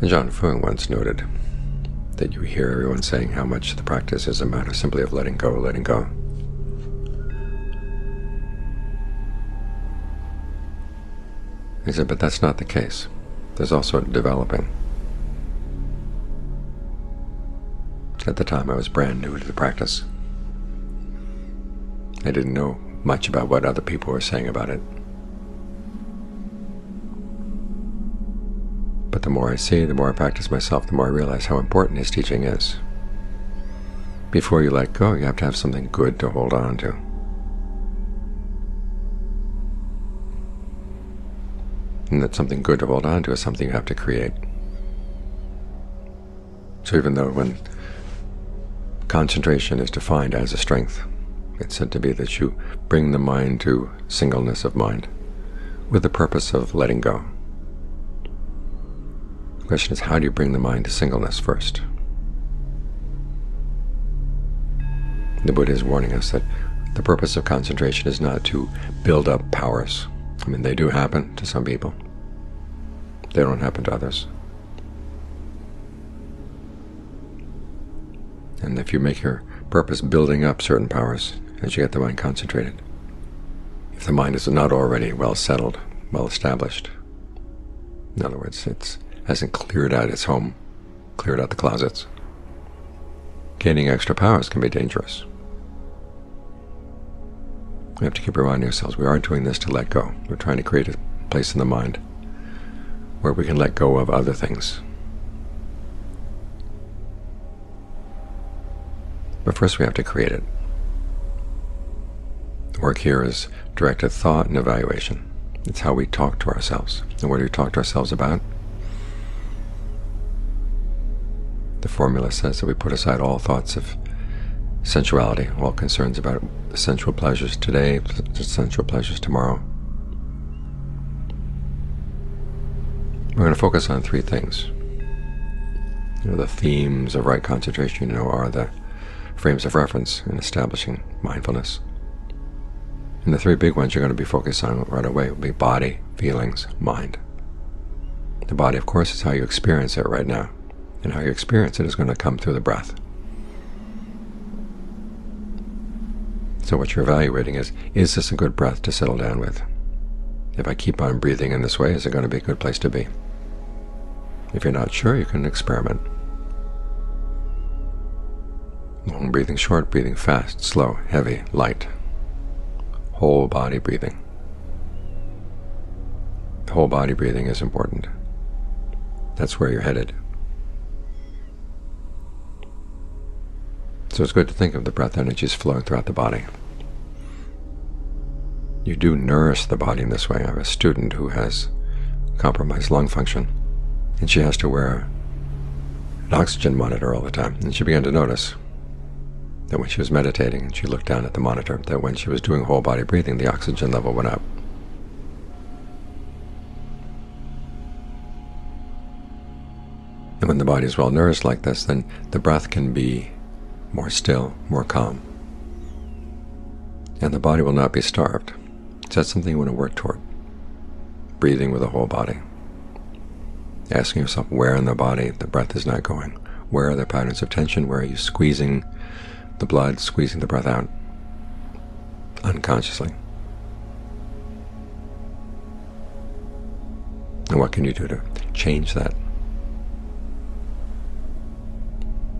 John Fung once noted that you hear everyone saying how much the practice is a matter simply of letting go, letting go. He said, but that's not the case. There's also developing. At the time, I was brand new to the practice. I didn't know much about what other people were saying about it. But the more I see, the more I practice myself, the more I realize how important his teaching is. Before you let go, you have to have something good to hold on to. And that something good to hold on to is something you have to create. So even though when concentration is defined as a strength, it's said to be that you bring the mind to singleness of mind with the purpose of letting go. The question is, how do you bring the mind to singleness first? The Buddha is warning us that the purpose of concentration is not to build up powers. I mean, they do happen to some people. They don't happen to others. And if you make your purpose building up certain powers as you get the mind concentrated, if the mind is not already well settled, well established, in other words, it hasn't cleared out its home, cleared out the closets, gaining extra powers can be dangerous. We have to keep reminding ourselves we are doing this to let go. We're trying to create a place in the mind where we can let go of other things. But first we have to create it. The work here is directed thought and evaluation. It's how we talk to ourselves. And what do we talk to ourselves about? The formula says that we put aside all thoughts of sensuality, all concerns about the sensual pleasures today, the sensual pleasures tomorrow. We're going to focus on three things. The themes of right concentration, are the frames of reference in establishing mindfulness. And the three big ones you're going to be focused on right away will be body, feelings, mind. The body, of course, is how you experience it right now. And how you experience it is going to come through the breath. So what you're evaluating is this a good breath to settle down with? If I keep on breathing in this way, is it going to be a good place to be? If you're not sure, you can experiment. Long breathing, short breathing, fast, slow, heavy, light. Whole body breathing. Whole body breathing is important. That's where you're headed. So it's good to think of the breath energies flowing throughout the body. You do nourish the body in this way. I have a student who has compromised lung function, and she has to wear an oxygen monitor all the time. And she began to notice that when she was meditating and she looked down at the monitor, that when she was doing whole body breathing, the oxygen level went up. And when the body is well nourished like this, then the breath can be more still, more calm. And the body will not be starved. So that's something you want to work toward. Breathing with the whole body. Asking yourself where in the body the breath is not going. Where are the patterns of tension? Where are you squeezing the blood, squeezing the breath out unconsciously? And what can you do to change that?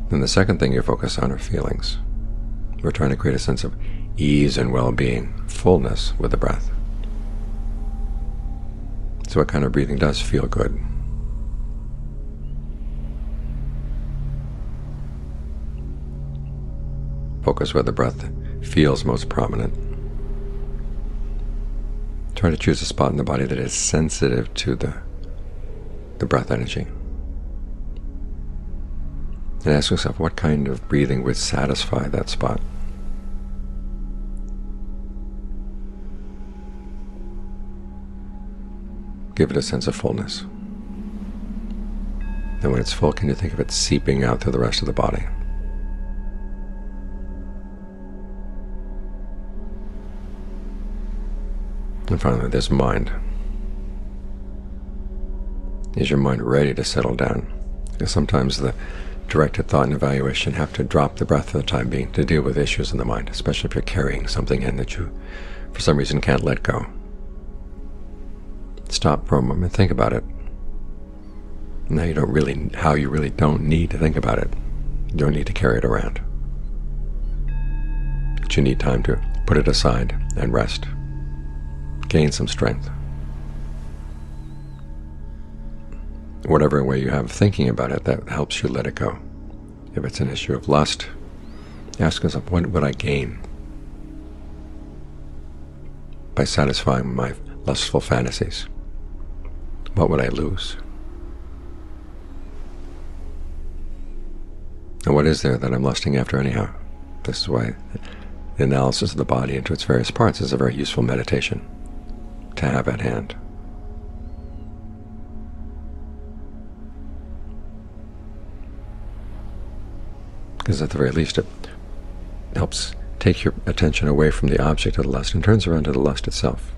And the second thing you focus on are feelings. We're trying to create a sense of ease and well-being, fullness with the breath. So what kind of breathing does feel good? Focus where the breath feels most prominent. Try to choose a spot in the body that is sensitive to the breath energy. And ask yourself what kind of breathing would satisfy that spot. Give it a sense of fullness. And when it's full, can you think of it seeping out through the rest of the body? And finally, there's mind. Is your mind ready to settle down? Because sometimes the directed thought and evaluation have to drop the breath for the time being to deal with issues in the mind, especially if you're carrying something in that you, for some reason, can't let go. Stop for a moment, think about it. Now you really don't need to think about it. You don't need to carry it around. But you need time to put it aside and rest. Gain some strength. Whatever way you have of thinking about it, that helps you let it go. If it's an issue of lust, ask yourself, what would I gain by satisfying my lustful fantasies? What would I lose? And what is there that I'm lusting after anyhow? This is why the analysis of the body into its various parts is a very useful meditation to have at hand. Because at the very least it helps take your attention away from the object of the lust and turns around to the lust itself.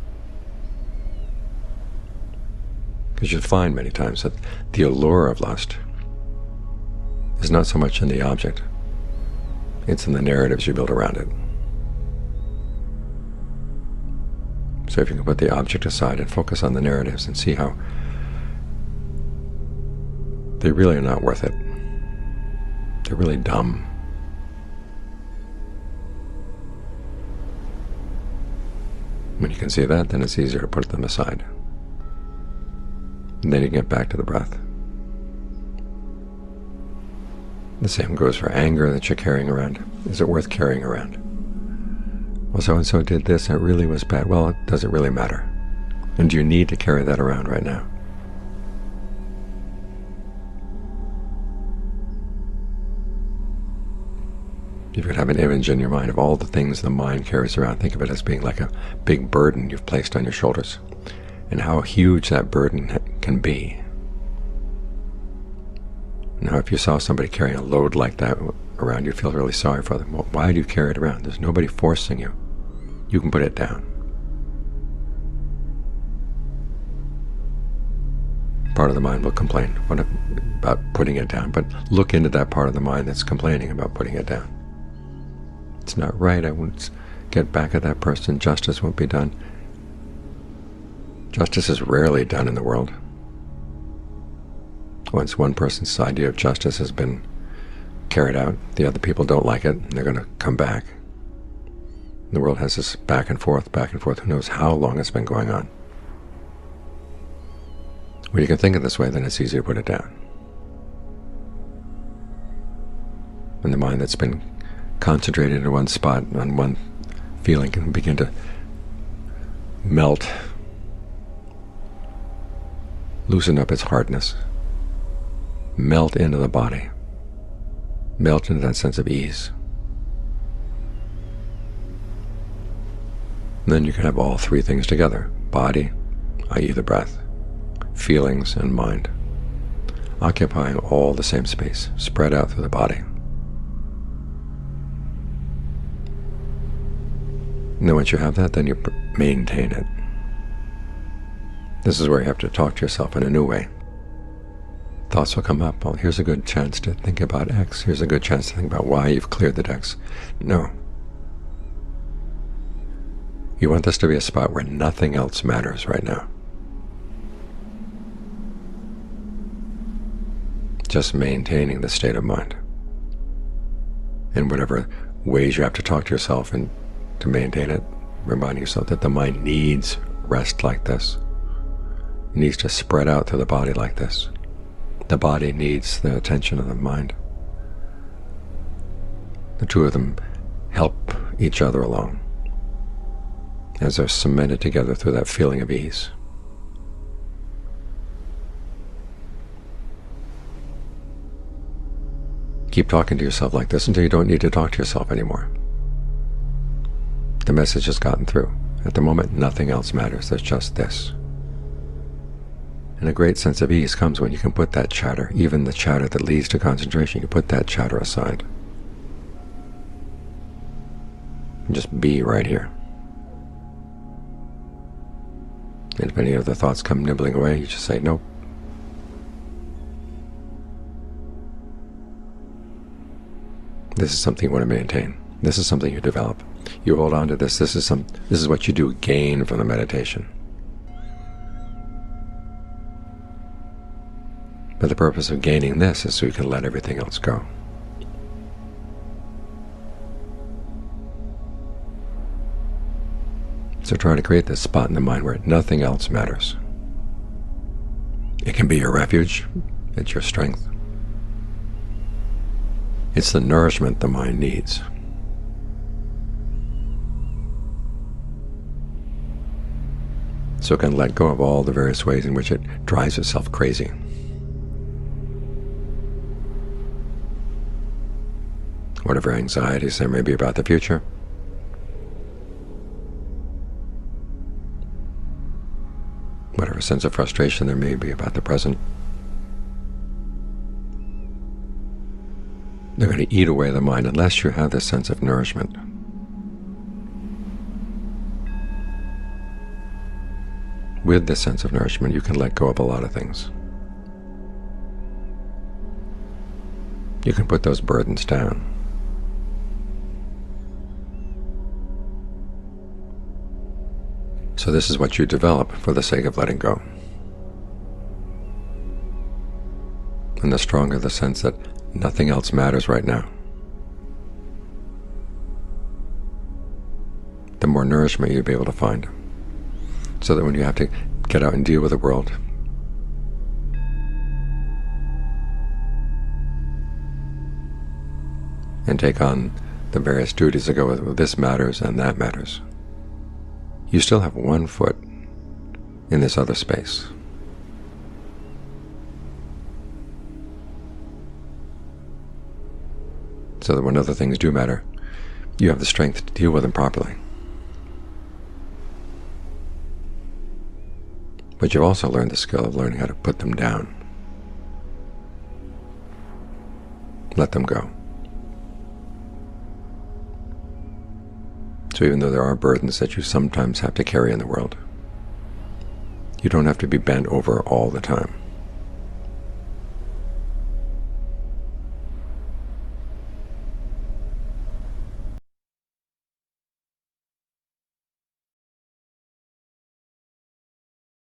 Because you'll find many times that the allure of lust is not so much in the object, it's in the narratives you build around it. So if you can put the object aside and focus on the narratives and see how they really are not worth it. They're really dumb. When you can see that, then it's easier to put them aside. And then you get back to the breath. The same goes for anger that you're carrying around. Is it worth carrying around? Well, so-and-so did this and it really was bad. Well, does it really matter? And do you need to carry that around right now? If you could have an image in your mind of all the things the mind carries around, think of it as being like a big burden you've placed on your shoulders, and how huge that burden can be. Now, if you saw somebody carrying a load like that around, you'd feel really sorry for them. Well, why do you carry it around? There's nobody forcing you. You can put it down. Part of the mind will complain about putting it down, but look into that part of the mind that's complaining about putting it down. It's not right, I won't get back at that person, justice won't be done. Justice is rarely done in the world. Once one person's idea of justice has been carried out, the other people don't like it, and they're going to come back. The world has this back and forth, who knows how long it's been going on. When you can think of this way, then it's easy to put it down. And the mind that's been concentrated in one spot, on one feeling, can begin to melt, loosen up its hardness, melt into the body, melt into that sense of ease. And then you can have all three things together: body, i.e. the breath, feelings, and mind, occupying all the same space, spread out through the body. And then once you have that, then you maintain it. This is where you have to talk to yourself in a new way. Thoughts will come up. Well, here's a good chance to think about X. Here's a good chance to think about Y. You've cleared the decks. No. You want this to be a spot where nothing else matters right now. Just maintaining the state of mind. In whatever ways you have to talk to yourself and to maintain it, reminding yourself that the mind needs rest like this. It needs to spread out through the body like this. The body needs the attention of the mind. The two of them help each other along as they're cemented together through that feeling of ease. Keep talking to yourself like this until you don't need to talk to yourself anymore. The message has gotten through. At the moment, nothing else matters. There's just this. And a great sense of ease comes when you can put that chatter, even the chatter that leads to concentration, you put that chatter aside. And just be right here. And if any other thoughts come nibbling away, you just say, nope, This is something you want to maintain. This is something you develop. You hold on to this. This is what you do gain from the meditation. But the purpose of gaining this is so you can let everything else go. So try to create this spot in the mind where nothing else matters. It can be your refuge. It's your strength. It's the nourishment the mind needs. So it can let go of all the various ways in which it drives itself crazy. Whatever anxieties there may be about the future, whatever sense of frustration there may be about the present, they're going to eat away the mind unless you have this sense of nourishment. With this sense of nourishment, you can let go of a lot of things. You can put those burdens down. So this is what you develop for the sake of letting go. And the stronger the sense that nothing else matters right now, the more nourishment you'll be able to find. So that when you have to get out and deal with the world, and take on the various duties that go with this matters and that matters, you still have one foot in this other space. So that when other things do matter, you have the strength to deal with them properly. But you've also learned the skill of learning how to put them down. Let them go. So even though there are burdens that you sometimes have to carry in the world, you don't have to be bent over all the time.